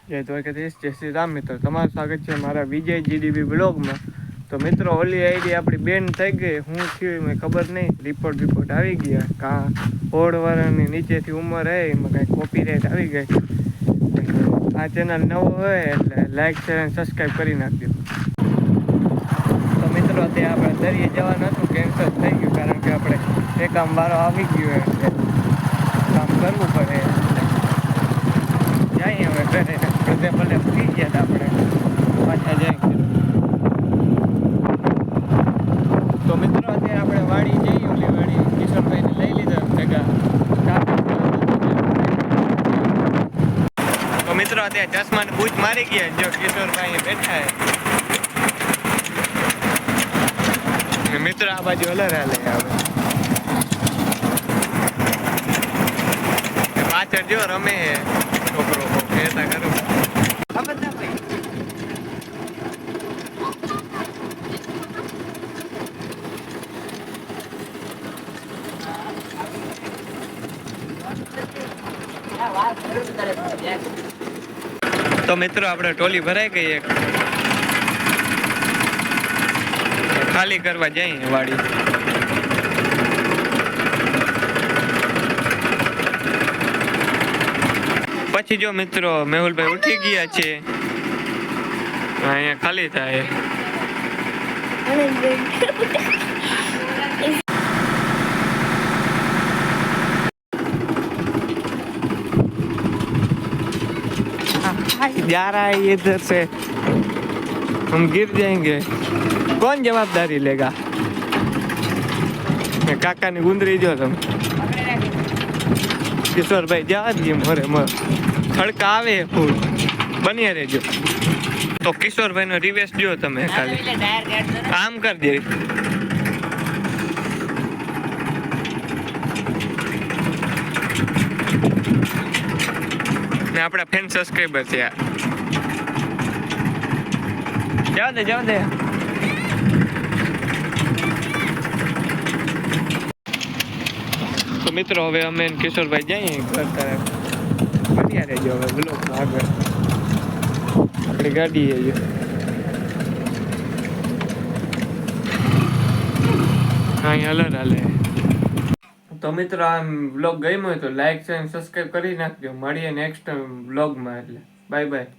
જય દ્વારકાધીશ, જય શ્રી રામ. મિત્રો તમારું સ્વાગત છે મારા વિજય જીડીબી બ્લોગમાં. તો મિત્રો ઓલી આઈડી આપણી બેન થઈ ગઈ, હું થયું મેં ખબર નહીં. રિપોર્ટ આવી ગયા કાં 16 વર્ષની નીચેથી ઉંમર હે એમાં કાંઈ કોપીરાઇટ આવી ગઈ. આ ચેનલ નવો હોય એટલે લાઈક શેર અને સબસ્ક્રાઈબ કરી નાખજો. તો મિત્રો તે આપણે દરિયે જવાનું હતું, કેન્સલ થઈ ગયું કારણ કે આપણે એક આમ વારો આવી ગયો એટલે કામ કરવું પડે. જઈએ હવે ઘરે, બધે ભલે ફ્રી ગયા હતા આપણે પાછા જઈએ. તો મિત્રો અત્યારે આપણે વાડી જઈએ, ઓલી વાડી કિશોરભાઈને લઈ લીધા ભેગા. તો મિત્રો અત્યારે ચશ્માને બૂચ મારી ગયા, જો કિશોરભાઈ બેઠા હે. મિત્રો આ બાજુ અલર હાલે આવે પાછળ જો રમે છોકરો કહેતા કરું. તો મિત્રો આપણે ટોલી ભરાઈ ગઈ, એક ખાલી કરવા જઈએ વાડી. પછી જો મિત્રો મેહુલભાઈ ઉઠી ગયા છે, અહીંયા ખાલી થાય. जा रहा है ये इधर से, हम गिर जाएंगे. कौन जवाबदारी लेगा? काका ने गुंदरी जो तुम किशोरभाई जवा दिए मोरे मोर खड़का आवे फूल बनिया रहेजो. तो किशोरभाई नो रिवेश जो तमे खाली आम कर दे. ને આપણા ફેન સબસ્ક્રાઇબર છે યાર. જવા દે. તો મિત્રો હવે અમે કિશોરભાઈ જઈએ ઘર તરફ. બન્યા રહેજો હવે બ્લોગમાં આગળ. આપણી ગાડી છે અહીંયા અલર હાલે. તો મિત્રો આ બ્લોગ ગમ્યો હોય તો લાઈક શેર સબસ્ક્રાઈબ કરી નાખજો. મળીએ નેક્સ્ટ બ્લોગમાં. એટલે બાય બાય.